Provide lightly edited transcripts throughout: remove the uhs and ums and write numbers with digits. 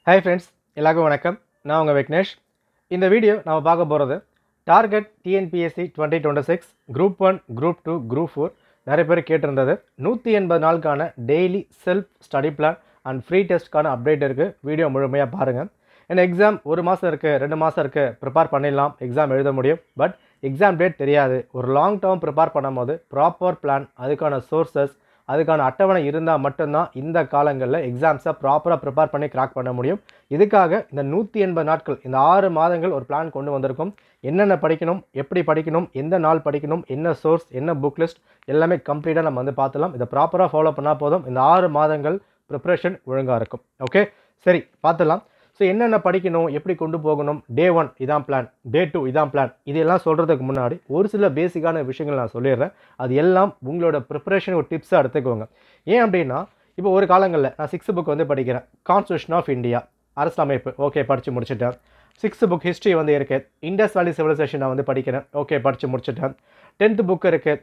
Hi friends, எல்லாருக்கும் வணக்கம். நான் உங்க விக்னேஷ். இந்த வீடியோ நாம பார்க்க போறது target TNPSC 2026 group 1, group 2, group 4 நிறைய பேர் கேட்டிருந்தது 180 நாளுக்கான daily self study plan and free டெஸ்ட்கான அப்டேட் இருக்கு. வீடியோ முழுமையாக பாருங்க. ஏன்னா எக்ஸாம் 1 மாதம் இருக்குது, 2 மாதம் இருக்குது, ப்ரிப்பேர் பண்ணிடலாம், எக்ஸாம் எழுத முடியும். பட் எக்ஸாம் டேட் தெரியாது. ஒரு லாங் டேர்ம் ப்ரிப்பேர் பண்ணும்போது ப்ராப்பர் பிளான், அதுக்கான சோர்சஸ், அதுக்கான அட்டவணை இருந்தால் மட்டும்தான் இந்த காலங்களில் எக்ஸாம்ஸை ப்ராப்பராக ப்ரிப்பேர் பண்ணி கிராக் பண்ண முடியும். இதுக்காக இந்த 180 நாட்கள், இந்த 6 மாதங்கள் ஒரு பிளான் கொண்டு வந்திருக்கும். என்னென்ன படிக்கணும், எப்படி படிக்கணும், எந்த நாள் படிக்கணும், என்ன சோர்ஸ், என்ன புக் லிஸ்ட், எல்லாமே கம்ப்ளீட்டாக நம்ம வந்து பார்த்துலாம். இதை ப்ராப்பராக ஃபாலோ பண்ணால் போதும், இந்த 6 மாதங்கள் ப்ரிப்ரேஷன் ஒழுங்காக இருக்கும். ஓகே, சரி பார்த்துலாம். ஸோ என்னென்ன படிக்கணும், எப்படி கொண்டு போகணும், டே 1 இதான் பிளான், டே 2 இதான் பிளான், இதெல்லாம் சொல்கிறதுக்கு முன்னாடி ஒரு சில பேசிக்கான விஷயங்கள் நான் சொல்லிடுறேன். அது எல்லாம் உங்களோட ப்ரிப்பரேஷன் ஒரு டிப்ஸாக எடுத்துக்கோங்க. ஏன் அப்படின்னா, இப்போ ஒரு காலங்களில் நான் 6th புக் வந்து படிக்கிறேன், கான்ஸ்டியூஷன் ஆஃப் இந்தியா, அரசியலமைப்பு, ஓகே படித்து முடிச்சுட்டேன். 6th புக் ஹிஸ்ட்ரி வந்து இருக்குது, இண்டஸ் வேலி சிவிலைசேஷன் நான் வந்து படிக்கிறேன், ஓகே படித்து முடிச்சுட்டேன். 10th புக் இருக்குது,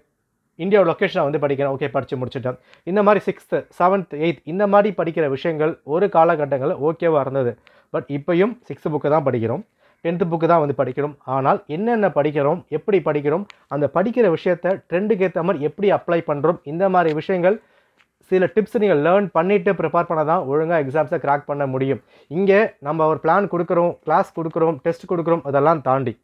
இந்தியாவோட லொக்கேஷனை வந்து படிக்கிறேன், ஓகே படித்து முடிச்சுட்டேன். இந்த மாதிரி 6th, 7th, 8th இந்த மாதிரி படிக்கிற விஷயங்கள் ஒரு காலகட்டங்களில் ஓகேவாக இருந்தது. பட் இப்போயும் 6th புக்கு தான் படிக்கிறோம், 10th புக்கு தான் வந்து படிக்கிறோம். ஆனால் என்னென்ன படிக்கிறோம், எப்படி படிக்கிறோம், அந்த படிக்கிற விஷயத்தை ட்ரெண்டுக்கு ஏற்ற மாதிரி எப்படி அப்ளை பண்ணுறோம், இந்த மாதிரி விஷயங்கள் சில டிப்ஸ் நீங்கள் லேர்ன் பண்ணிவிட்டு ப்ரிப்பேர் பண்ண தான் ஒழுங்காக எக்ஸாம்ஸை கிராக் பண்ண முடியும். இங்கே நம்ம ஒரு பிளான் கொடுக்குறோம், கிளாஸ் கொடுக்குறோம், டெஸ்ட் கொடுக்குறோம், அதெல்லாம் தாண்டி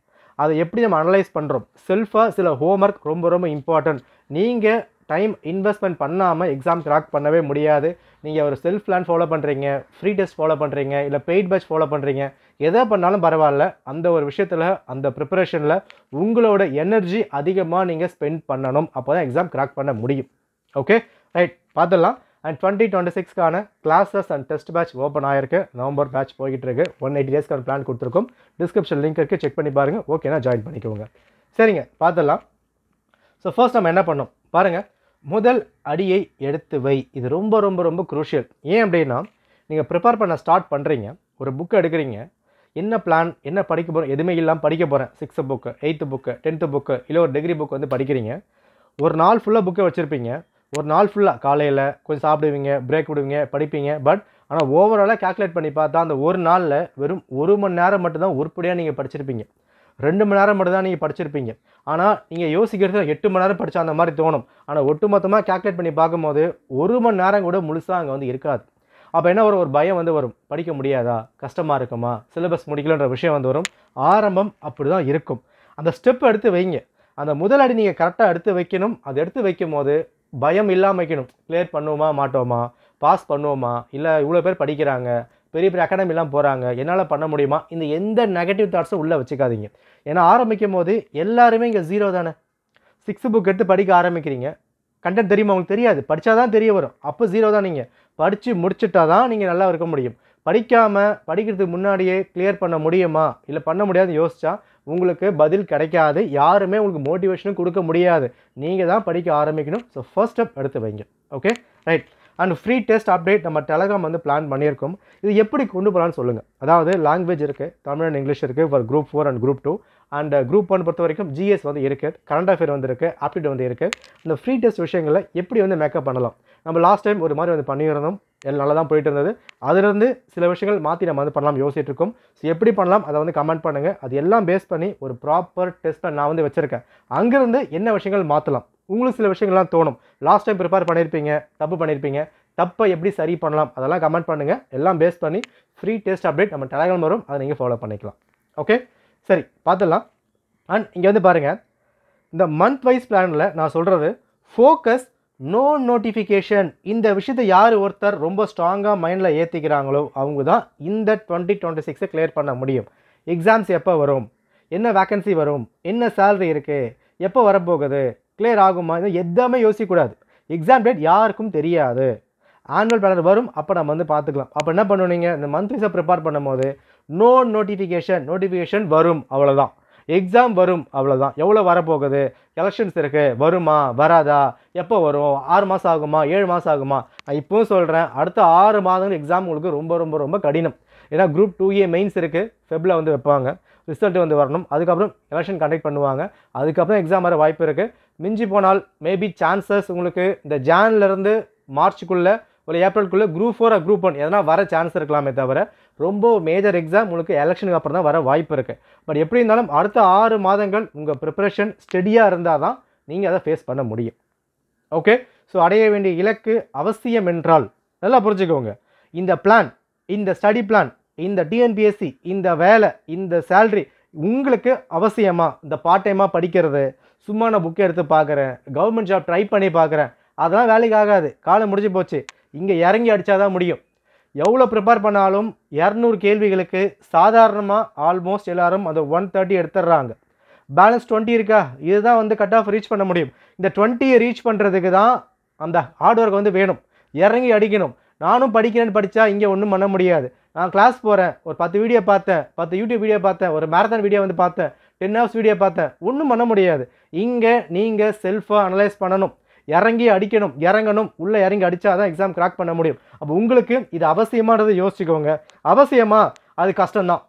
அதை எப்படி நம்ம அனலைஸ் பண்ணுறோம், செல்ஃபாக சில ஹோம்ஒர்க் ரொம்ப ரொம்ப இம்பார்ட்டன்ட். நீங்கள் டைம் இன்வெஸ்ட்மெண்ட் பண்ணாமல் எக்ஸாம் கிராக் பண்ணவே முடியாது. நீங்கள் ஒரு செல்ஃப் பிளான் ஃபாலோ பண்ணுறீங்க, ஃப்ரீ டெஸ்ட் ஃபாலோ பண்ணுறீங்க, இல்லை பெய்ட் பேட்ச் ஃபாலோ பண்ணுறீங்க, எதை பண்ணாலும் பரவாயில்ல, அந்த ஒரு விஷயத்தில் அந்த ப்ரிப்பரேஷனில் உங்களோட எனர்ஜி அதிகமாக நீங்கள் ஸ்பெண்ட் பண்ணணும். அப்போ தான் எக்ஸாம் கிராக் பண்ண முடியும். ஓகே ரைட், பார்த்துடலாம். அண்ட் 2026க்கான classes and test batch open ஆகிருக்கு. நவம்பர் பேட்ச் போய்கிட்டு இருக்கு. 180 டேஸ்க்கான பிளான் கொடுத்துருக்கோம். டிஸ்கிரிப்ஷன் லிங்க் இருக்குது, செக் பண்ணி பாருங்கள். ஓகேனா ஜாயின் பண்ணிக்கோங்க. சரிங்க, பார்த்துடலாம். ஸோ ஃபர்ஸ்ட் நம்ம என்ன பண்ணோம் பாருங்கள், முதல் அடியை எடுத்து வை. இது ரொம்ப ரொம்ப ரொம்ப குரூஷியல். ஏன் அப்படின்னா, நீங்கள் ப்ரிப்பேர் பண்ண ஸ்டார்ட் பண்ணுறீங்க, ஒரு புக் எடுக்கிறீங்க, என்ன பிளான், என்ன படிக்க போகிறோம், எதுவுமே இல்லாமல் படிக்க போகிறேன். 6th book, 8th book, 10th book, இல்லை ஒரு டிகிரி புக் வந்து படிக்கிறீங்க. ஒரு நாள் ஃபுல்லாக புக்கை வச்சுருப்பீங்க. ஒரு நாள் ஃபுல்லாக காலையில் கொஞ்சம் சாப்பிடுவீங்க, பிரேக் விடுவீங்க, படிப்பீங்க. பட் ஆனால் ஓவராலாக கேல்குலேட் பண்ணி பார்த்தா அந்த ஒரு நாளில் வெறும் 1 மணி நேரம் மட்டும்தான் உருப்படியாக நீங்கள் படிச்சிருப்பீங்க. 2 மணி நேரம் மட்டும் தான் நீங்கள் படிச்சிருப்பீங்க. ஆனால் நீங்கள் யோசிக்கிறது 8 மணி நேரம் படித்தா அந்த மாதிரி தோணும். ஆனால் ஒட்டுமொத்தமாக கேல்குலேட் பண்ணி பார்க்கும்போது 1 மணி நேரம் கூட முழுசாக அங்கே வந்து இருக்காது. அப்போ என்ன வரும், ஒரு பயம் வந்து வரும், படிக்க முடியாதா, கஷ்டமாக இருக்குமா, சிலபஸ் முடிக்கலன்ற விஷயம் வந்து வரும். ஆரம்பம் அப்படி தான் இருக்கும். அந்த ஸ்டெப் எடுத்து வைங்க. அந்த முதலடி நீங்கள் கரெக்டாக எடுத்து வைக்கணும். அது எடுத்து வைக்கும் போது பயம் இல்லாமல் வைக்கணும். கிளியர் பண்ணுவோமா மாட்டோமா, பாஸ் பண்ணுவோமா, இல்லை இவ்வளோ பேர் படிக்கிறாங்க, பெரிய பெரிய அகாடமிலாம் போகிறாங்க, என்னால் பண்ண முடியுமா, இந்த எந்த நெகட்டிவ் தாட்ஸும் உள்ளே வச்சுக்காதீங்க. ஏன்னா ஆரம்பிக்கும் போது எல்லாருமே இங்கே 0 தானே. 6th புக் எடுத்து படிக்க ஆரம்பிக்கிறீங்க, கண்டென்ட் தெரியுமா உங்களுக்கு தெரியாது, படித்தா தான் தெரிய வரும். அப்போ 0 தான். நீங்கள் படித்து முடிச்சுட்டா தான் நீங்கள் நல்லா இருக்க முடியும். படிக்காமல் படிக்கிறதுக்கு முன்னாடியே கிளியர் பண்ண முடியுமா, இல்லை பண்ண முடியாதுன்னு யோசிச்சா உங்களுக்கு பதில் கிடைக்காது. யாருமே உங்களுக்கு மோட்டிவேஷனும் கொடுக்க முடியாது. நீங்கள் தான் படிக்க ஆரம்பிக்கணும். ஸோ ஃபர்ஸ்ட் ஸ்டெப் எடுத்து வைங்க. Okay right. And free test update நம்ம டெலகிராம் வந்து பிளான் பண்ணியிருக்கோம். இது எப்படி கொண்டு போகலான்னு சொல்லுங்கள். அதாவது லாங்குவேஜ் இருக்குது, தமிழ் அண்ட் இங்கிலீஷ் இருக்குது for group 4 and group 2. And group 1 பொறுத்த வரைக்கும் ஜிஎஸ் வந்து இருக்குது, கரண்ட் அஃபேர் வந்து இருக்குது, ஆப்டிட் வந்து இருக்குது. இந்த ஃப்ரீ டெஸ்ட் விஷயங்களை எப்படி வந்து மேக்கப் பண்ணலாம், நம்ம லாஸ்ட் டைம் ஒரு மாதிரி வந்து பண்ணியிருந்தோம், எல்லாம் நல்லா தான் போயிட்டு இருந்தது. அதிலிருந்து சில விஷயங்கள் மாற்றி நம்ம வந்து பண்ணலாம் யோசிச்சுட்டு இருக்கோம். ஸோ எப்படி பண்ணலாம் அதை வந்து கமெண்ட் பண்ணுங்கள். அது எல்லாம் பேஸ் பண்ணி ஒரு ப்ராப்பர் டெஸ்ட்டை நான் வந்து வச்சுருக்கேன். அங்கேருந்து என்ன விஷயங்கள் மாற்றலாம், உங்களுக்கு சில விஷயங்கள்லாம் தோணும். லாஸ்ட் டைம் ப்ரிப்பேர் பண்ணியிருப்பீங்க, தப்பு பண்ணியிருப்பீங்க, தப்பை எப்படி சரி பண்ணலாம் அதெல்லாம் கமெண்ட் பண்ணுங்கள். எல்லாம் பேஸ் பண்ணி ஃப்ரீ டெஸ்ட் அப்டேட் நம்ம டெலகிராம் வரும், அதை நீங்கள் ஃபாலோ பண்ணிக்கலாம். ஓகே சரி பார்த்துடலாம். அண்ட் இங்கே வந்து பாருங்கள், இந்த மந்த் வைஸ் பிளானில் நான் சொல்கிறது ஃபோக்கஸ், நோ நோட்டிஃபிகேஷன். இந்த விஷயத்தை யார் ஒருத்தர் ரொம்ப ஸ்ட்ராங்காக மைண்டில் ஏற்றிக்கிறாங்களோ அவங்க தான் இந்த 2026 கிளியர் பண்ண முடியும். எக்ஸாம்ஸ் எப்போ வரும், என்ன வேக்கன்சி வரும், என்ன சேலரி இருக்குது, எப்போ வரப்போகுது, கிளியர் ஆகுமா, இது எதுவுமே யோசிக்கக்கூடாது. எக்ஸாம் டேட் யாருக்கும் தெரியாது. ஆனுவல் பிளானர் வரும், அப்போ நம்ம வந்து பார்த்துக்கலாம். அப்போ என்ன பண்ணுவீங்க, இந்த மந்த் வைஸை ப்ரிப்பேர் பண்ணும்போது நோ நோட்டிஃபிகேஷன் வரும், அவ்வளோதான். எக்ஸாம் வரும், அவ்வளோதான். எவ்வளோ வரப்போகுது, எலெக்ஷன்ஸ் இருக்குது, வருமா வராதா, எப்போ வரும், 6 மாதம் ஆகுமா 7 மாதம் ஆகுமா. நான் இப்போவும் சொல்கிறேன், அடுத்த 6 மாதங்கள் எக்ஸாம் உங்களுக்கு ரொம்ப ரொம்ப ரொம்ப கடினம். ஏன்னா குரூப் 2A மெயின்ஸ் இருக்குது, ஃபெப்ரில் வந்து வைப்பாங்க, ரிசல்ட் வந்து வரணும், அதுக்கப்புறம் எலெக்ஷன் கண்டக்ட் பண்ணுவாங்க, அதுக்கப்புறம் எக்ஸாம் வர வாய்ப்பு இருக்குது. மிஞ்சி போனால் மேபி சான்சஸ் உங்களுக்கு இந்த ஜான்லேருந்து மார்ச்சுக்குள்ளே ஒரு ஏப்ரலுக்குள்ளே குரூப் 4 குரூப் 1 எதனா வர சான்ஸ் இருக்கலாமே தவிர ரொம்ப மேஜர் எக்ஸாம் உங்களுக்கு எலெக்ஷனுக்கு அப்புறம் தான் வர வாய்ப்பு இருக்குது. பட் எப்படி இருந்தாலும் அடுத்த 6 மாதங்கள் உங்கள் ப்ரிப்பரேஷன் ஸ்டெடியாக இருந்தால் தான் நீங்கள் அதை ஃபேஸ் பண்ண முடியும். ஓகே, ஸோ அடைய வேண்டிய இலக்கு அவசியம் என்றால் நல்லா புரிஞ்சுக்கோங்க. இந்த பிளான், இந்த ஸ்டடி பிளான், இந்த டிஎன்பிஎஸ்சி, இந்த வேலை, இந்த சேல்ரி உங்களுக்கு அவசியமா? இந்த பார்ட் டைமாக படிக்கிறது, சும்மா நான் புக் எடுத்து பார்க்குறேன், கவர்மெண்ட் ஜாப் ட்ரை பண்ணி பார்க்குறேன், அதெல்லாம் வேலைக்கு ஆகாது. காலம் முடிஞ்சு போச்சு. இங்கே இறங்கி அடித்தாதான் முடியும். எவ்வளோ ப்ரிப்பேர் பண்ணாலும் 200 கேள்விகளுக்கு சாதாரணமாக ஆல்மோஸ்ட் எல்லாரும் அந்த 130 எடுத்துடுறாங்க. பேலன்ஸ் 20 இருக்கா? இதுதான் வந்து கட் ஆஃப் ரீச் பண்ண முடியும். இந்த 20 ரீச் பண்ணுறதுக்கு தான் அந்த ஹார்ட் ஒர்க் வந்து வேணும். இறங்கி அடிக்கணும். நானும் படிக்கிறேன்னு படித்தா இங்கே ஒன்றும் பண்ண முடியாது. நான் கிளாஸ் போகிறேன், ஒரு 10 வீடியோ பார்த்தேன், 10 யூடியூப் வீடியோ பார்த்தேன், ஒரு மேரத்தான் வீடியோ வந்து பார்த்தேன், 10 ஹவர்ஸ் வீடியோ பார்த்தேன், ஒன்றும் பண்ண முடியாது. இங்கே நீங்கள் செல்ஃபாக அனலைஸ் பண்ணணும், இறங்கி அடிக்கணும், இறங்கணும், உள்ளே இறங்கி அடித்தா தான் எக்ஸாம் கிராக் பண்ண முடியும். அப்போ உங்களுக்கு இது அவசியமானது யோசிச்சுக்கோங்க. அவசியமா? அது கஷ்டம்தான்.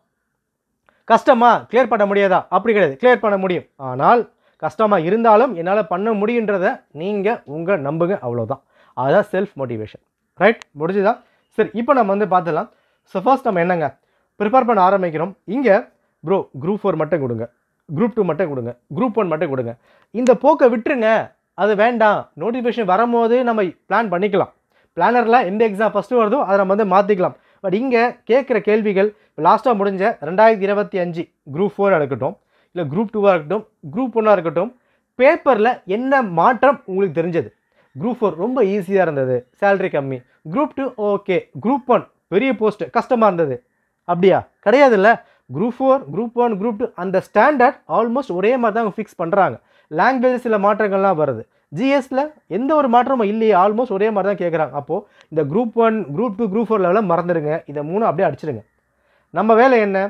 கஷ்டமா? கிளியர் பண்ண முடியாதா? அப்படி கிடையாது, கிளியர் பண்ண முடியும். ஆனால் கஷ்டமாக இருந்தாலும் என்னால் பண்ண முடியுன்றதை நீங்கள் உங்கள் நம்புங்க, அவ்வளோதான். அதுதான் செல்ஃப் மோட்டிவேஷன். ரைட், முடிஞ்சுதா? சரி, இப்போ நம்ம வந்து பார்த்துலாம். ஸோ ஃபர்ஸ்ட் நம்ம என்னங்க ப்ரிப்பேர் பண்ண ஆரம்பிக்கிறோம். இங்கே ப்ரோ குரூப் 4 மட்டும் கொடுங்க, குரூப் 2 மட்டும் கொடுங்க, குரூப் 1 மட்டும் கொடுங்க, இந்த போக்கை விட்டுருங்க. அது வேண்டாம். நோட்டிஃபிகேஷன் வரும்போது நம்ம பிளான் பண்ணிக்கலாம். பிளானரில் எந்த எக்ஸாம் ஃபஸ்ட்டு வருதோ அதை நம்ம வந்து மாற்றிக்கலாம். பட் இங்கே கேட்குற கேள்விகள் லாஸ்ட்டாக முடிஞ்ச 2025 குரூப் 4 இருக்கட்டும், இல்லை குரூப் 2 இருக்கட்டும், குரூப் 1 இருக்கட்டும், பேப்பரில் என்ன மாற்றம் உங்களுக்கு தெரிஞ்சது? குரூப் 4 ரொம்ப ஈஸியாக இருந்தது, சேலரி கம்மி. குரூப் 2 ஓகே, குரூப் 1 பெரிய போஸ்ட்டு கஷ்டமாக இருந்தது. அப்படியா? கிடையாதுல்ல. குரூப் 4, குரூப் 1, குரூப் 2 அந்த ஸ்டாண்டர்ட் ஆல்மோஸ்ட் ஒரே மாதிரி தான் அவங்க ஃபிக்ஸ் பண்ணுறாங்க. லாங்குவேஜ் சில மாற்றங்கள்லாம் வருது. ஜிஎஸ்ல எந்த ஒரு மாற்றமும் இல்லையே, ஆல்மோஸ்ட் ஒரே மாதிரி தான் கேட்குறாங்க. அப்போது இந்த குரூப் 1, குரூப் 2, குரூப் 4 லெவலில் மறந்துடுங்க. இதை 3 அப்படியே அடிச்சிடுங்க. நம்ம வேலை என்ன?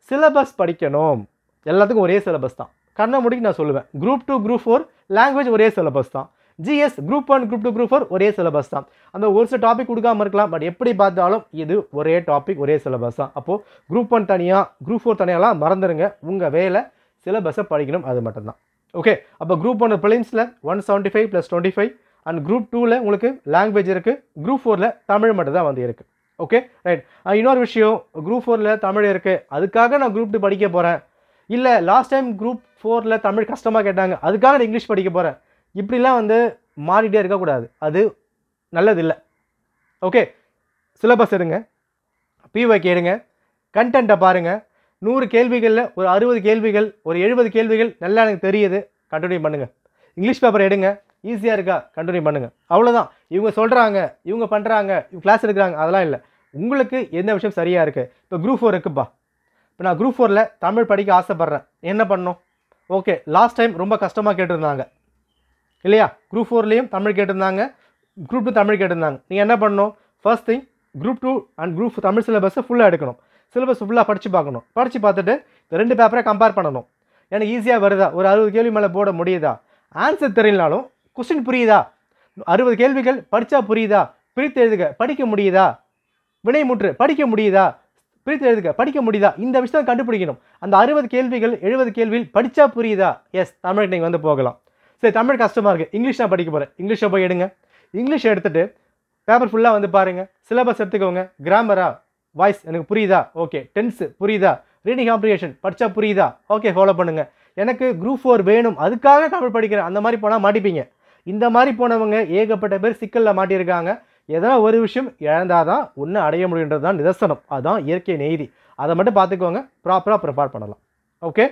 சிலபஸ் படிக்கணும். எல்லாத்துக்கும் ஒரே சிலபஸ் தான். கண்ண முடிக்கு நான் சொல்லுவேன். குரூப் 2, குரூப் 4 லாங்குவேஜ் ஒரே சிலபஸ் தான். ஜிஎஸ் குரூப் 1, குரூப் 2, குரூப் 4 ஒரே சிலபஸ் தான். அந்த ஒரு சில டாபிக் கொடுக்காமல் இருக்கலாம், பட் எப்படி பார்த்தாலும் இது ஒரே டாபிக், ஒரே சிலபஸ் தான். அப்போது குரூப் 1 தனியாக, குரூப் 4 தனியாலாம் மறந்துடுங்க. உங்கள் வேலை சிலபஸை படிக்கணும், அது மட்டும்தான். ஓகே, அப்போ குரூப் 1 ப்ரிலிம்ஸில் 175 + 25 அண்ட் குரூப் 2ல் உங்களுக்கு லாங்குவேஜ் இருக்குது. குரூப் 4ல் தமிழ் மட்டும் தான் வந்து இருக்குது. Okay, right. இன்னொரு விஷயம், குரூப் 4ல் தமிழ் இருக்குது, அதுக்காக நான் குரூப் 2 படிக்க போகிறேன். இல்லை லாஸ்ட் டைம் குரூப் 4ல் தமிழ் கஷ்டமாக கேட்டாங்க, அதுக்காக நான் இங்கிலீஷ் படிக்க போகிறேன். இப்படிலாம் வந்து மாறிட்டே இருக்கக்கூடாது. அது நல்லதில்லை. ஓகே, சிலபஸ் எடுங்க, பிஒய்க்கு எடுங்க, கண்டென்ட்டை பாருங்கள். 100 கேள்விகளில் ஒரு 60 கேள்விகள், ஒரு 70 கேள்விகள் நல்லா எனக்கு தெரியுது, கண்டினியூ பண்ணுங்கள். இங்கிலீஷ் பேப்பர் எடுங்க, ஈஸியாக இருக்கா, கண்டினியூ பண்ணுங்கள். அவ்வளோதான். இவங்க சொல்கிறாங்க, இவங்க பண்ணுறாங்க, இவங்க கிளாஸ் எடுக்கிறாங்க, அதெல்லாம் இல்லை. உங்களுக்கு எந்த விஷயம் சரியாக இருக்குது? இப்போ குரூப் 4 இருக்குப்பா. இப்போ நான் குரூப் 4ல் தமிழ் படிக்க ஆசைப்பட்றேன், என்ன பண்ணணும்? ஓகே, லாஸ்ட் டைம் ரொம்ப கஷ்டமாக கேட்டிருந்தாங்க இல்லையா? குரூப் 4லேயும் தமிழ் கேட்டிருந்தாங்க, குரூப் 2 தமிழ் கேட்டிருந்தாங்க. நீங்கள் என்ன பண்ணணும்? First thing group 2 and group Tamil சிலபஸை ஃபுல்லாக எடுக்கணும். சிலபஸ் ஃபுல்லாக படித்து பார்க்கணும். படித்து பார்த்துட்டு இந்த 2 பேப்பரை கம்பேர் பண்ணணும். எனக்கு ஈஸியாக வருதா? ஒரு 60 கேள்வி மேலே போட முடியுதா? ஆன்சர் தெரியலனாலும் கொஸ்டின் புரியுதா? 60 கேள்விகள் படித்தா புரியுதா? பிரித்து எழுதுக, படிக்க முடியுதா? வினைமுற்று படிக்க முடியுதா? பிரித்து எழுதுக, படிக்க முடியுதா? இந்த விஷயத்தை கண்டுபிடிக்கணும். அந்த 60 கேள்விகள் 70 கேள்வியில் படித்தா புரியுதா? எஸ், தமிழுக்கு நீங்கள் வந்து போகலாம். சரி, தமிழ் கஷ்டமாக இருக்குது, இங்கிலீஷ் நான் படிக்க போகிறேன். இங்கிலீஷை போய் எடுங்க. இங்கிலீஷ் எடுத்துகிட்டு பேப்பர் ஃபுல்லாக வந்து பாருங்கள். சிலபஸ் எடுத்துக்கோங்க. கிராமரா, வாய்ஸ் எனக்கு புரியுதா? ஓகே. டென்ஸு புரியுதா? ரீடிங் காம்ப்ரிஹென்ஷன் படித்தா புரியுதா? ஓகே, ஃபாலோ பண்ணுங்கள். எனக்கு குரூப் 4 வேணும், அதுக்காக தமிழ் படிக்கிறேன், அந்த மாதிரி போனால் மாட்டிப்பீங்க. இந்த மாதிரி போனவங்க ஏகப்பட்ட பேர் சிக்கலில் மாட்டியிருக்காங்க. எதனா ஒரு விஷயம் இழந்தால் தான் ஒன்று அடைய முடியுன்றது தான் நிதர்சனம். அதுதான் இயற்கை நெய்தி. அதை மட்டும் பார்த்துக்கோங்க, ப்ராப்பராக ப்ரிப்பேர் பண்ணலாம். Okay,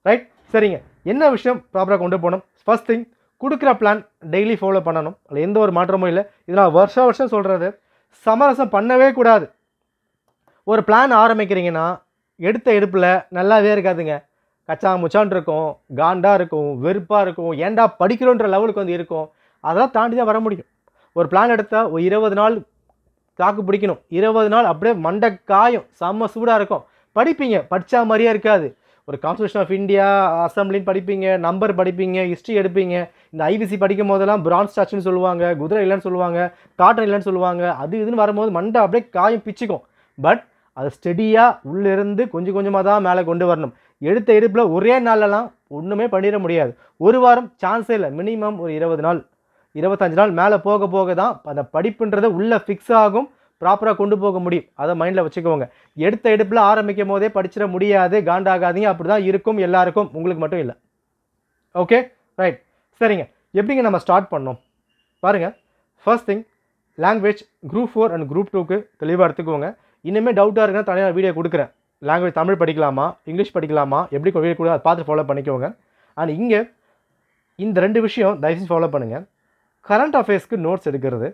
right. சரிங்க, என்ன விஷயம் ப்ராப்பராக கொண்டு போகணும்? ஃபர்ஸ்ட் திங், கொடுக்குற பிளான் டெய்லி ஃபாலோ பண்ணணும். அதில் எந்த ஒரு மாற்றமும் இல்லை. இது நான் வருஷம் சொல்கிறது, சமரசம் பண்ணவே கூடாது. ஒரு பிளான் ஆரம்பிக்கிறீங்கன்னா எடுத்த எடுப்பில் நல்லாவே இருக்காதுங்க. கச்சா முச்சான் இருக்கும், காண்டாக இருக்கும், வெறுப்பாக இருக்கும், ஏன்டா படிக்கிறோன்ற லெவலுக்கு வந்து இருக்கும். அதெல்லாம் தாண்டி தான் வர முடியும். ஒரு பிளான் எடுத்தால் ஒரு 20 நாள் தாக்கு பிடிக்கணும். 20 நாள் அப்படியே மண்டை காயும், செம்ம சூடாக இருக்கும். படிப்பீங்க, படித்தா மாதிரியே இருக்காது. ஒரு கான்ஸ்டியூஷன் ஆஃப் இந்தியா அசம்பிளின்னு படிப்பீங்க, நம்பர் படிப்பீங்க, ஹிஸ்ட்ரி எடுப்பீங்க. இந்த ஐவிசி படிக்கும் போதெல்லாம் பிரான்ஸ் ஸ்டாச்சுன்னு சொல்லுவாங்க, குதிரை இல்லைன்னு சொல்லுவாங்க, காட்டன் இல்லைன்னு சொல்லுவாங்க. அது இதுன்னு வரும்போது மண்டை அப்படியே காயும் பிச்சுக்கும். பட் அது ஸ்டெடியாக உள்ளிருந்து கொஞ்சம் கொஞ்சமாக தான் மேலே கொண்டு வரணும். எடுத்த எடுப்பில் ஒரே நாளெல்லாம் ஒன்றுமே பண்ணிட முடியாது. ஒரு வாரம் சான்ஸே இல்லை. மினிமம் ஒரு 20 நாள் 25 நாள் மேலே போக போக தான் அந்த படிப்புன்றது உள்ளே ஃபிக்ஸ் ஆகும், ப்ராப்பராக கொண்டு போக முடியும். அதை மைண்டில் வச்சுக்கோங்க. எடுத்த எடுப்பில் ஆரம்பிக்கும் போதே படிச்சிட முடியாது, காண்டாகாதீங்க. அப்படி தான் இருக்கும் எல்லாருக்கும், உங்களுக்கு மட்டும் இல்லை. Okay right. சரிங்க, எப்படிங்க நம்ம ஸ்டார்ட் பண்ணோம் பாருங்கள். First thing, language group 4 and group 2க்கு தெளிவாக எடுத்துக்கோங்க. இனிமேல் டவுட்டாக இருக்குன்னா தனியாக வீடியோ கொடுக்குறேன். லாங்குவேஜ் தமிழ் படிக்கலாமா, இங்கிலீஷ் படிக்கலாமா, எப்படி வீடியோ கூட அதை பார்த்து ஃபாலோ பண்ணிக்கோங்க. அண்ட் இங்கே இந்த 2 விஷயம் தயவுசெய்து ஃபாலோ பண்ணுங்கள். கரண்ட் அஃபேர்ஸ்க்கு நோட்ஸ் எடுக்கிறது,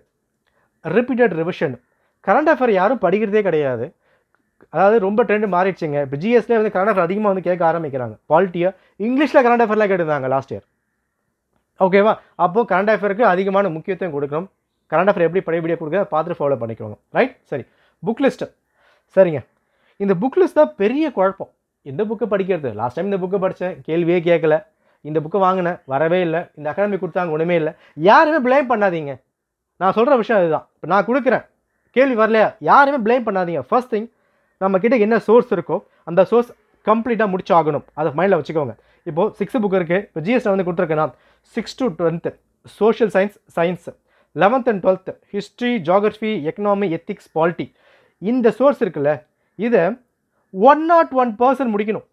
ரிப்பீட்டட் ரிவிஷன். கரண்ட் அஃபேர் யாரும் படிக்கிறதே கிடையாது. அதாவது ரொம்ப ட்ரெண்ட் மாறிடுச்சுங்க. இப்போ ஜிஎஸ்லேயே வந்து கரண்ட் அஃபேர் அதிகமாக வந்து கேட்க ஆரம்பிக்கிறாங்க. பாலிட்டியாக இங்கிலீஷில் கரண்ட் அஃபேர்லாம் கேட்டிருந்தாங்க லாஸ்ட் இயர். ஓகேவா? அப்போது கரண்ட் அஃபேருக்கு அதிகமான முக்கியத்துவம் கொடுக்கணும். கரண்ட் அஃபேர் எப்படி வீடியோ கொடுக்குறத பார்த்துட்டு ஃபாலோ பண்ணிக்கோங்க. ரைட். சரி, புக் லிஸ்ட்டு. சரிங்க, இந்த புக் லிஸ்ட் தான் பெரிய குழப்பம். எந்த புக்கு படிக்கிறது? லாஸ்ட் டைம் இந்த புக்கை படித்தேன், கேள்வியே கேட்கல. இந்த புக்கை வாங்கினேன், வரவே இல்லை. இந்த அகாடமி கொடுத்தாங்க, ஒன்றுமே இல்லை. யாருமே ப்ளேம் பண்ணாதீங்க. நான் சொல்கிற விஷயம் அதுதான். இப்போ நான் கொடுக்குறேன், கேள்வி வரலையா, யாருமே ப்ளேம் பண்ணாதீங்க. ஃபர்ஸ்ட் திங், நம்மக்கிட்ட என்ன சோர்ஸ் இருக்கோ அந்த சோர்ஸ் கம்ப்ளீட்டாக முடிச்சு ஆகணும். அதை மைண்டில் வச்சுக்கோங்க. இப்போது 6 புக் இருக்குது. இப்போ ஜிஎஸ்டில் வந்து கொடுத்துருக்கேன்னா 6 to 10th social science, 11th and 12th history, geography, economy, ethics, polity. இந்த சோர்ஸ் இருக்குல்ல, இதை 101% முடிக்கணும்.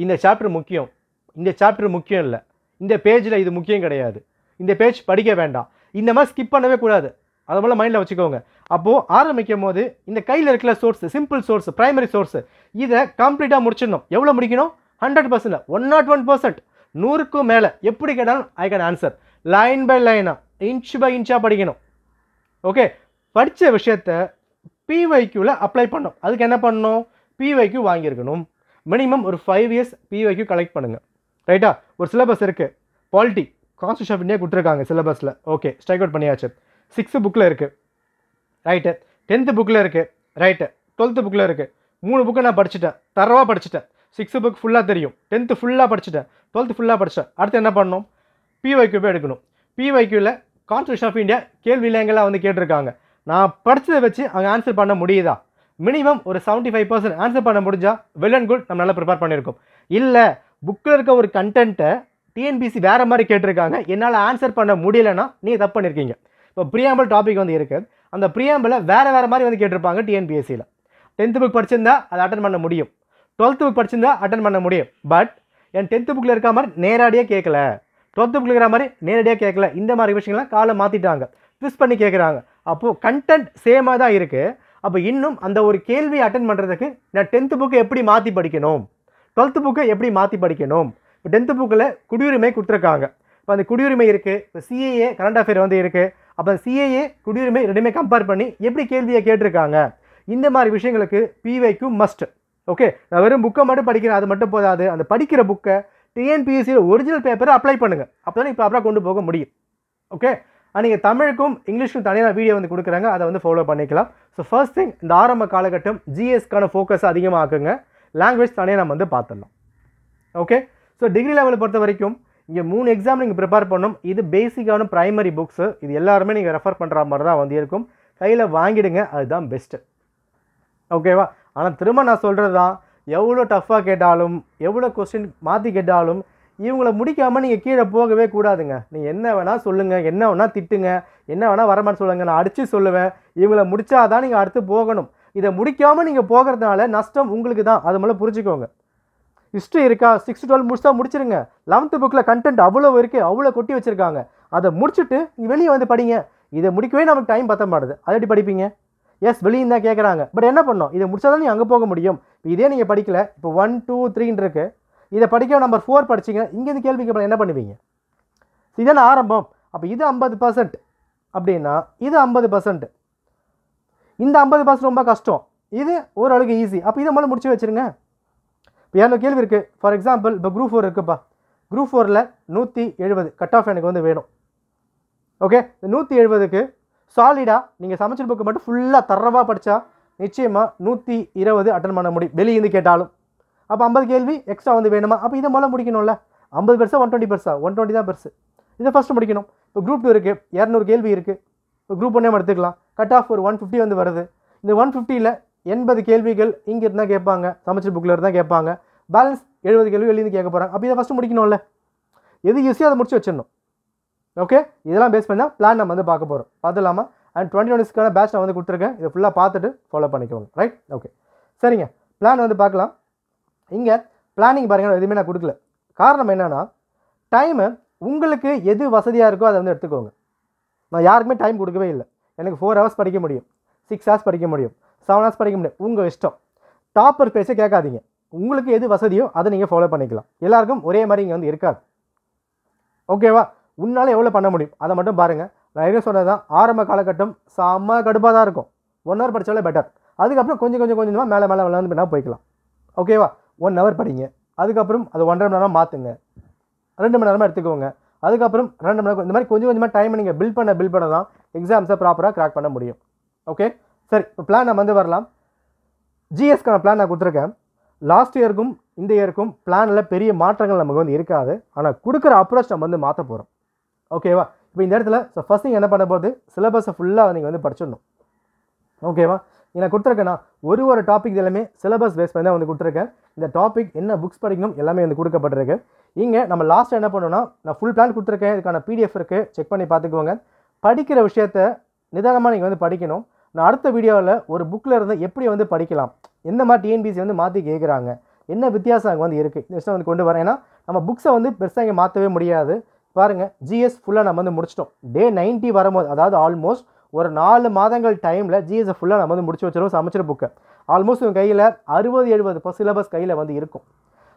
இந்த சாப்டர் முக்கியம், இந்த சாப்டர் முக்கியம் இல்லை, இந்த பேஜில் இது முக்கியம் கிடையாது, இந்த பேஜ் படிக்க வேண்டாம், இந்த மாதிரி ஸ்கிப் பண்ணவே கூடாது. அதை போல் மைண்டில் வச்சுக்கோங்க. அப்போது ஆரம்பிக்கும் போது இந்த கையில் இருக்கிற source, simple source, primary source, இதை கம்ப்ளீட்டாக முடிச்சிடணும். எவ்வளோ முடிக்கணும்? 100%, 101%, 100க்கும் மேலே. எப்படி கேட்டாலும் I can answer. Line by லைனாக, இன்ச் பை இன்ச்சாக படிக்கணும். ஓகே, படித்த விஷயத்தை பிஒய்க்யூவில் அப்ளை பண்ணணும். அதுக்கு என்ன பண்ணணும்? பிஒய்க்யூ வாங்கியிருக்கணும். மினிமம் ஒரு 5 years பிஒய்க்யூ கலெக்ட் பண்ணுங்கள். ரைட்டா? ஒரு சிலபஸ் இருக்குது. பாலிட்டி கான்ஸ்டியூஷன் ஆஃப் இந்தியா கொடுத்துருக்காங்க சிலபஸில். ஓகே, ஸ்ட்ரைக் அவுட் பண்ணியாச்சு. 6 புக்கில் இருக்குது. ரைட்டு. 10th புக்கில் இருக்குது. ரைட்டு. 12th புக்கில் இருக்குது. 3 புக்கை நான் படிச்சுட்டேன், தரவாக படிச்சுட்டேன். 6 புக் ஃபுல்லாக தெரியும், 10th ஃபுல்லாக படிச்சுட்டேன், 12th ஃபுல்லாக படித்தேன். அடுத்து என்ன பண்ணணும்? பிஒய்க்யூ போய் எடுக்கணும். பிஒய்க்யூவில் கான்ஸ்டியூஷன் ஆஃப் இந்தியா கேள்வி இல்லைங்கெல்லாம் வந்து கேட்டிருக்காங்க. நான் படித்ததை வச்சு அங்கே ஆன்சர் பண்ண முடியுதா? மினிமம் ஒரு 75% ஆன்சர் பண்ண முடிஞ்சால் வெல் அண்ட் குட், நம்ம நல்லா ப்ரிப்பேர் பண்ணியிருக்கோம். இல்லை, புக்கில் இருக்க ஒரு கண்டென்ட்டை டிஎன்பிசி வேறு மாதிரி கேட்டிருக்காங்க, என்னால் ஆன்சர் பண்ண முடியலைன்னா நீங்கள் தப்பு பண்ணியிருக்கீங்க. இப்போ ப்ரியாம்பிள் டாபிக் வந்து இருக்குது, அந்த ப்ரியாம்பிளை வேறு மாதிரி வந்து கேட்டிருப்பாங்க டிஎன்பிஎஸ்சியில். 10th புக் படிச்சிருந்தா அதை அட்டன் பண்ண முடியும், 12th புக் படிச்சிருந்தா அட்டன் பண்ண முடியும். பட் என் 10th புக்கில் இருக்க மாதிரி நேரடியாக கேட்கல, 12th புக்கில் இருக்கிற மாதிரி நேரடியாக கேட்கல. இந்த மாதிரி விஷயங்கள்லாம் காலை மாற்றிட்டாங்க, ட்விஸ்ட் பண்ணி கேட்குறாங்க. அப்போது கண்டென்ட் சேமாக தான் இருக்குது. அப்போ இன்னும் அந்த ஒரு கேள்வி அட்டன் பண்ணுறதுக்கு நான் 10th புக்கை எப்படி மாற்றி படிக்கணும், 12th புக்கை எப்படி மாற்றி படிக்கணும். இப்போ 10th புக்கில் குடியுரிமை கொடுத்துருக்காங்க. இப்போ அந்த குடியுரிமை இருக்குது, இப்போ சிஏஏ கரண்ட் அஃபேர் வந்து இருக்குது. அப்போ சிஏஏ குடியுரிமை ரெண்டுமே கம்பேர் பண்ணி எப்படி கேள்வியை கேட்டிருக்காங்க. இந்த மாதிரி விஷயங்களுக்கு பிஒய்க்யூ மஸ்ட். ஓகே, நான் வெறும் புக்கை மட்டும் படிக்கிறேன், அது மட்டும் போதாது. அந்த படிக்கிற புக்கை டிஎன்பிஎஸ்சியில் ஒரிஜினல் பேப்பரை அப்ளை பண்ணுங்கள். அப்போ தான் இப்போ ப்ராப்பராக கொண்டு போக முடியும். ஓகே, நீங்கள் தமிழுக்கும் இங்கிலீஷுக்கும் தனியாக வீடியோ வந்து கொடுக்குறாங்க, அதை வந்து ஃபாலோ பண்ணிக்கலாம். ஸோ ஃபர்ஸ்ட் திங், இந்த ஆரம்ப காலகட்டம் ஜிஎஸ்க்கான ஃபோக்கஸ் அதிகமாக ஆக்குங்க. லாங்குவேஜ் தனியாக நம்ம வந்து பார்த்துடலாம். ஓகே, ஸோ டிகிரி லெவலை பொறுத்த வரைக்கும் இங்கே 3 எக்ஸாம் நீங்கள் ப்ரிப்பேர் பண்ணணும். இது பேசிக்கான ப்ரைமரி புக்ஸு, இது எல்லாருமே நீங்கள் ரெஃபர் பண்ணுற மாதிரி தான் வந்து இருக்கும். கையில் வாங்கிடுங்க, அதுதான் பெஸ்ட்டு. ஓகேவா? ஆனால் திரும்ப நான் சொல்கிறது தான், எவ்வளோ டஃப்பாக கேட்டாலும், எவ்வளோ கொஸ்டின் மாற்றி கேட்டாலும் இவங்கள முடிக்காமல் நீங்கள் கீழே போகவே கூடாதுங்க. நீங்கள் என்ன வேணால் சொல்லுங்கள், என்ன வேணால் திட்டுங்க, என்ன வேணால் வரமான்னு சொல்லுங்கள், நான் அடித்து சொல்லுவேன். இவங்கள முடித்தாதான் நீங்கள் அடுத்து போகணும். இதை முடிக்காமல் நீங்கள் போகிறதுனால நஷ்டம் உங்களுக்கு தான், அது மேலே புரிஞ்சுக்கோங்க. ஹிஸ்ட்ரி இருக்கா, 6 to 12 முடிச்சா முடிச்சிருங்க. 11th புக்கில் கண்டென்ட் அவ்வளோ இருக்குது, அவ்வளோ கொட்டி வச்சுருக்காங்க. அதை முடிச்சுட்டு நீங்கள் வெளியே வந்து படிங்க. இதை முடிக்கவே நமக்கு டைம் பற்ற மாட்டுது, அதை எப்படி படிப்பீங்க? எஸ், வெளியே தான் கேட்குறாங்க. பட் என்ன பண்ணோம்? இதை முடிச்சா தான் நீங்கள் அங்கே போக முடியும். இதே நீங்கள் படிக்கல, இப்போ 1, 2, 3 இருக்குது, இதை படிக்க நம்பர் 4 படிச்சிங்க, இங்கேருந்து கேள்வி கேட்பேன், என்ன பண்ணுவீங்க? இதான ஆரம்பம். அப்போ இது 50% அப்படின்னா இது 50%. இந்த 50% ரொம்ப கஷ்டம், இது ஓரளவுக்கு ஈஸி. அப்போ இதை மேலே முடிச்சு வச்சுருங்க. இப்போ ஏன்னா கேள்வி இருக்குது. ஃபார் எக்ஸாம்பிள் இப்போ குரூப் 4 இருக்குப்பா. குரூப் 4ல் 170 கட் ஆஃப் எனக்கு வந்து வேணும். ஓகே, இந்த 170க்கு சாலிடாக நீங்கள் சமைச்சல் புக்கு மட்டும் ஃபுல்லாக தரவாக படித்தா நிச்சயமாக 120 அட்டன் பண்ண முடியும், வெளியேருந்து கேட்டாலும். அப்போ 50 கேள்வி எக்ஸ்ட்ரா வந்து வேணுமா? அப்போ இதை மேலே முடிக்கணும்ல. 50 பெருசா 120 பெருசா? 120 தான் பெருசு. இதை ஃபஸ்ட்டு முடிக்கணும். இப்போ குரூப் 2 இருக்குது, 200 கேள்வி இருக்குது. இப்போ குரூப் 1 எடுத்துக்கலாம். கட் ஆஃப் ஒரு 150 வந்து வருது. இந்த 150ல் 80 கேள்விகள் இங்கே இருந்தால் கேட்பாங்க, சமைச்சல் புக்கில் இருந்தால் கேட்பாங்க. பேலன்ஸ் 70 கேள்வி வெளியேருந்து கேட்க போகிறாங்க. அப்போ இதை ஃபஸ்ட்டு முடிக்கணும்ல. எது ஈஸியாக அதை முடிச்சு வச்சிடணும். ஓகே, இதெல்லாம் பேஸ் பண்ணி தான் பிளான் நம்ம வந்து பார்க்க போகிறோம். பார்த்துலாமா? அண்ட் 2026க்கான பேட்ச் நான் வந்து கொடுத்துருக்கேன். இதை ஃபுல்லாக பார்த்துட்டு ஃபாலோ பண்ணிக்கோங்க. ரைட்? ஓகே, சரிங்க. பிளான் வந்து பார்க்கலாம். இங்கே பிளானிங் பாருங்கள், எதுவுமே நான் கொடுக்கல. காரணம் என்னென்னா, டைமு உங்களுக்கு எது வசதியாக இருக்கோ அதை வந்து எடுத்துக்கோங்க. நான் யாருக்குமே டைம் கொடுக்கவே இல்லை. எனக்கு 4 ஹவர்ஸ் படிக்க முடியும், 6 ஹவர்ஸ் படிக்க முடியும், 7 ஹவர்ஸ் படிக்க முடியும், உங்கள் இஷ்டம். டாப்பர் பேச கேட்காதீங்க. உங்களுக்கு எது வசதியோ அதை நீங்கள் ஃபாலோ பண்ணிக்கலாம். எல்லாருக்கும் ஒரே மாதிரி இங்கே வந்து இருக்காது. ஓகேவா? உன்னால் எவ்வளோ பண்ண முடியும் அதை மட்டும் பாருங்கள். நான் என்ன சொன்னது தான், ஆரம்ப காலகட்டம் செம்ம கடுப்பாக தான் இருக்கும். 1 ஹவர் படித்தாலே பெட்டர். அதுக்கப்புறம் கொஞ்சமாக மேலே விளாண்டு பண்ணால் போய்க்கலாம். ஓகேவா? 1 ஹவர் படிங்க, அதுக்கப்புறம் அது 1.5 மணி நேரம் மாற்றுங்க, 2 மணி நேரமாக எடுத்துக்கோங்க, அதுக்கப்புறம் 2 மணி நேரம். இந்த மாதிரி கொஞ்சமாக டைமை நீங்கள் பில்ட் பண்ண தான் எக்ஸாம்ஸை ப்ராப்பராக கிராக் பண்ண முடியும். ஓகே, சரி. இப்போ பிளான் நம்ம வந்து வரலாம். ஜிஎஸ்க்கான பிளான் நான் கொடுத்துருக்கேன். லாஸ்ட் இயருக்கும் இந்த இயருக்கும் பிளானில் பெரிய மாற்றங்கள் நமக்கு வந்து இருக்காது. ஆனால் கொடுக்குற அப்ரோச் நம்ம வந்து மாற்ற போகிறோம். ஓகேவா? இப்போ இந்த இடத்துல ஃபர்ஸ்ட் நீங்கள் என்ன பண்ண போது, சிலபஸை ஃபுல்லாக நீங்கள் வந்து படிச்சிடணும். ஓகேவா? நான் கொடுத்துருக்கேன்னா ஒரு டாபிக் எல்லாமே சிலபஸ் பேஸ் பண்ணி தான் வந்து கொடுத்துருக்கேன். இந்த டாபிக் என்ன புக்ஸ் படிக்கணும் எல்லாமே வந்து கொடுக்கப்பட்டிருக்கு. இங்கே நம்ம லாஸ்ட்டாக என்ன பண்ணணும்னா, நான் ஃபுல் பிளான் கொடுத்துருக்கேன். இதுக்கான பிடிஎஃப் இருக்குது, செக் பண்ணி பார்த்துக்குவோங்க. படிக்கிற விஷயத்த நிதானமாக நீங்கள் வந்து படிக்கணும். நான் அடுத்த வீடியோவில் ஒரு புக்கில் இருந்து எப்படி வந்து படிக்கலாம், எந்த மாதிரி டிஎன்பிசி வந்து மாற்றி கேட்குறாங்க, என்ன வித்தியாசம் அங்கே வந்து இருக்குது, இந்த விஷயம் வந்து கொண்டு வரேன். ஏன்னா நம்ம புக்ஸை வந்து பெருசாக இங்கே மாற்றவே முடியாது. பாருங்கள், ஜிஎஸ் ஃபுல்லாக நம்ம வந்து முடிச்சிட்டோம். டே 90 வரும்போது, அதாவது ஆல்மோஸ்ட் ஒரு 4 மாதங்கள் டைமில் ஜிஎஸை ஃபுல்லாக நம்ம வந்து முடிச்சு வச்சிருவோம். சமைச்சிட புக்கை ஆல்மோஸ்ட் உங்கள் கையில் 60-70% சிலபஸ் கையில் வந்து இருக்கும்.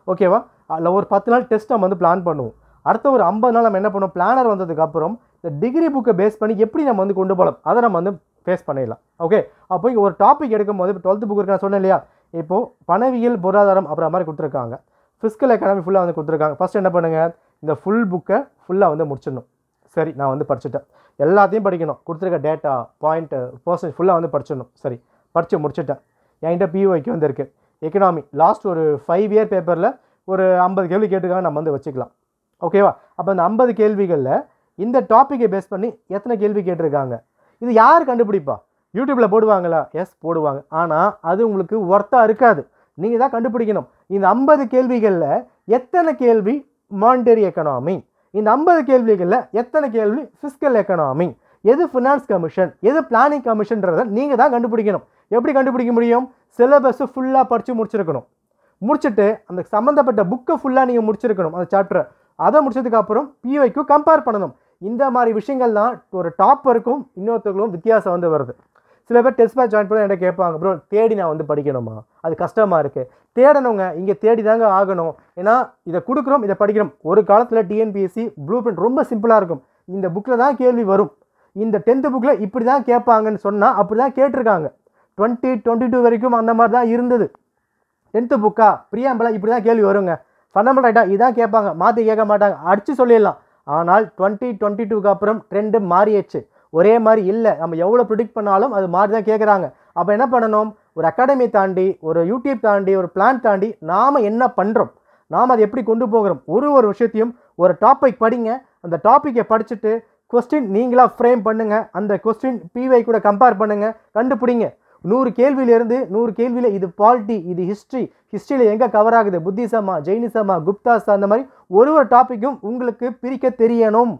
ஓகேவா? அதில் ஒரு 10 நாள் டெஸ்ட் நம்ம வந்து பிளான் பண்ணுவோம். அடுத்த ஒரு 50 நாள் நம்ம என்ன பண்ணுவோம், பிளானர் வந்ததுக்கப்புறம் இந்த டிகிரி புக்கை பேஸ் பண்ணி எப்படி நம்ம வந்து கொண்டு போகலாம் அதை நம்ம வந்து ஃபேஸ் பண்ணிடலாம். ஓகே, அப்போ இங்கே ஒரு டாபிக் எடுக்கும்போது இப்போ 12th புக் இருக்கு, நான் சொன்னேன் இல்லையா? இப்போது பணவியல், பொருளாதாரம் அப்புறம் மாதிரி கொடுத்துருக்காங்க. ஃபிஸ்கல் எக்கானமி ஃபுல்லாக வந்து கொடுத்துருக்காங்க. ஃபஸ்ட் என்ன பண்ணுங்கள், இந்த ஃபுல் புக்கை ஃபுல்லாக வந்து முடிச்சிடணும். சரி, நான் வந்து படிச்சுட்டேன். எல்லாத்தையும் படிக்கணும். கொடுத்துருக்க டேட்டா, பாயிண்ட்டு, பர்சன்டேஜ் ஃபுல்லாக வந்து படிச்சிடணும். சரி, படித்து முடிச்சுட்டேன். என்கிட்ட பிஓக்கு வந்து இருக்குது. எக்கனாமி லாஸ்ட் ஒரு 5 இயர் பேப்பரில் ஒரு 50 கேள்வி கேட்டுக்காக நம்ம வந்து வச்சுக்கலாம். ஓகேவா? அப்போ அந்த 50 கேள்விகளில் இந்த டாப்பிக்கை பேஸ் பண்ணி எத்தனை கேள்வி கேட்டிருக்காங்க, இது யார் கண்டுபிடிப்பா? யூடியூப்பில் போடுவாங்களா? எஸ், போடுவாங்க. ஆனால் அது உங்களுக்கு ஒர்த்தாக இருக்காது. நீங்கள் தான் கண்டுபிடிக்கணும். இந்த 50 கேள்விகளில் எத்தனை கேள்வி மானிட்டரி எக்கனாமி, இந்த 50 கேள்விகளில் எத்தனை கேள்வி ஃபிஸ்கல் எக்கனாமி, எது ஃபினான்ஸ் கமிஷன், எது பிளானிங் கமிஷன்றதை நீங்கள் தான் கண்டுபிடிக்கணும். எப்படி கண்டுபிடிக்க முடியும்? சிலபஸை ஃபுல்லாக படித்து முடிச்சிருக்கணும். முடிச்சுட்டு அந்த சம்மந்தப்பட்ட புக்கை ஃபுல்லாக நீங்கள் முடிச்சிருக்கணும், அந்த சாப்டரை. அதை முடிச்சதுக்கப்புறம் பிஒய்க்கு கம்பேர் பண்ணணும். இந்த மாதிரி விஷயங்கள் தான் ஒரு டாப்பருக்கும் இன்னொருத்தருக்கும் வித்தியாசம் வந்து வருது. சில பேர் டெஸ்ட் பேட்ச் ஜாயின் பண்ண என்கிட்ட கேட்பாங்க, ப்ரோ தேடி நான் வந்து படிக்கணுமா, அது கஷ்டமாக இருக்குது. தேடணுங்க, இங்கே தேடி தாங்க ஆகணும். ஏன்னா இதை கொடுக்குறோம், இதை படிக்கிறோம். ஒரு காலத்தில் டிஎன்பிஎஸ்சி ப்ளூ பிரிண்ட் ரொம்ப சிம்பிளாக இருக்கும். இந்த புக்கில் தான் கேள்வி வரும், இந்த 10th புக்கில் இப்படி தான் கேட்பாங்கன்னு சொன்னால் அப்படி தான் கேட்டிருக்காங்க. 2022 வரைக்கும் அந்த மாதிரி தான் இருந்தது. 10th புக்கா பிரியாம்பலா இப்படி தான் கேள்வி வருங்க. ஃபண்டமெண்டல் ரைட்டா இதான் கேட்பாங்க, மாற்றி கேட்க மாட்டாங்க, அடித்து சொல்லிடலாம். ஆனால் 2022க்கு அப்புறம் ட்ரெண்டு மாறிடுச்சு. ஒரே மாதிரி இல்லை. நம்ம எவ்வளோ ப்ரிடிக்ட் பண்ணாலும் அது மாதிரி தான் கேட்குறாங்க. அப்போ என்ன பண்ணணும், ஒரு அகாடமி தாண்டி, ஒரு யூடியூப் தாண்டி, ஒரு பிளான் தாண்டி நாம் என்ன பண்ணுறோம், நாம் அதை எப்படி கொண்டு போகிறோம், ஒரு விஷயத்தையும் ஒரு டாபிக் படிங்க. அந்த டாப்பிக்கை படிச்சுட்டு கொஸ்டின் நீங்களாக ஃப்ரேம் பண்ணுங்கள். அந்த கொஸ்டின் பிவை கூட கம்பேர் பண்ணுங்கள், கண்டுபிடிங்க. 100 கேள்வியிலேருந்து 100 கேள்வியில் இது பாலிட்டி, இது ஹிஸ்ட்ரியில் எங்கே கவர் ஆகுது, புத்திசமா, ஜெயினிசமா, குப்தாஸா, அந்த மாதிரி ஒரு டாப்பிக்கும் உங்களுக்கு பிரிக்க தெரியணும்.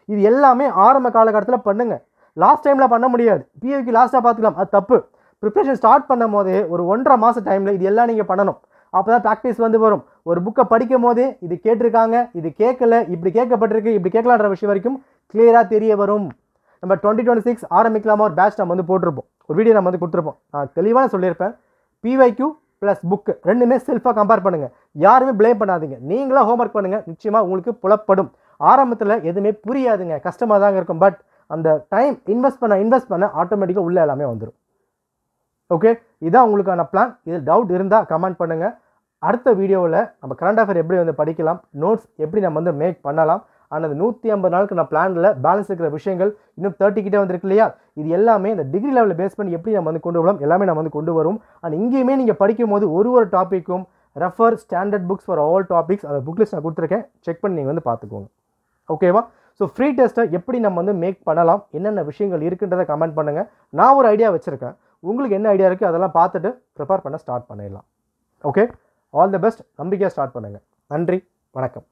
இது எல்லாமே ஆரம்ப காலகட்டத்தில் பண்ணுங்கள். லாஸ்ட் டைமில் பண்ண முடியாது. பிஏக்கு லாஸ்ட்டாக பார்த்துக்கலாம், அது தப்பு. ப்ரிப்ரேஷன் ஸ்டார்ட் பண்ணும் போதே ஒரு 1.5 மாத டைமில் இது எல்லாம் நீங்கள் பண்ணணும். அப்போ தான் ப்ராக்டிஸ் வந்து வரும். ஒரு புக்கை படிக்கும் போதே இது கேட்டிருக்காங்க, இது கேட்கல, இப்படி கேட்கப்பட்டிருக்கு, இப்படி கேட்கலான்ற விஷயம் வரைக்கும் கிளியராக தெரிய வரும். நம்ம 2026 ஆரம்பிக்கலாமா ஒரு பேட்ச் நம்ம வந்து போட்டிருப்போம், ஒரு வீடியோ நம்ம வந்து கொடுத்துருப்போம். நான் தெளிவாக சொல்லியிருப்பேன், பிவைக்யூ ப்ளஸ் புக்கு ரெண்டுமே செல்ஃபாக கம்பேர் பண்ணுங்கள். யாருமே ப்ளேம் பண்ணாதீங்க, நீங்களாக ஹோம்ஒர்க் பண்ணுங்கள். நிச்சயமாக உங்களுக்கு புலப்படும். ஆரம்பத்தில் எதுவுமே புரியாதுங்க, கஷ்டமாக தாங்க இருக்கும். பட் அந்த டைம் இன்வெஸ்ட் பண்ண ஆட்டோமேட்டிக்காக உள்ளே எல்லாமே வந்துடும். ஓகே, இதான் உங்களுக்கான பிளான். இதில் டவுட் இருந்தால் கமெண்ட் பண்ணுங்கள். அடுத்த வீடியோவில் நம்ம கரண்ட் அஃபேர் எப்படி வந்து படிக்கலாம், நோட்ஸ் எப்படி நம்ம வந்து மேக் பண்ணலாம், ஆனால் அந்த 150 நாளுக்கு நான் பிளானில் பேலன்ஸ் இருக்கிற விஷயங்கள் இன்னும் 30 கிட்டே வந்துருக்கு இல்லையா, இது எல்லாமே இந்த டிகிரி லெவலில் பேஸ் பண்ணி எப்படி நம்ம வந்து கொண்டு வரலாம், எல்லாமே நம்ம வந்து கொண்டு வரும். அண்ட் இங்கேயுமே நீங்கள் படிக்கும் போது ஒரு டாப்பிக்கும் refer standard books for all topics, அந்த புக் லிஸ்ட் நான் கொடுத்துருக்கேன், செக் பண்ணி நீங்கள் வந்து பார்த்துக்கோங்க. ஓகேவா? ஸோ ஃப்ரீ டெஸ்ட்டை எப்படி நம்ம வந்து மேக் பண்ணலாம், என்னென்ன விஷயங்கள் இருக்குன்றதை கமெண்ட் பண்ணுங்கள். நான் ஒரு ஐடியா வச்சுருக்கேன், உங்களுக்கு என்ன ஐடியா இருக்குது அதெல்லாம் பார்த்துட்டு ப்ரிப்பேர் பண்ண ஸ்டார்ட் பண்ணிடலாம். Okay, all the best. நம்பிக்கையாக ஸ்டார்ட் பண்ணுங்கள். நன்றி, வணக்கம்.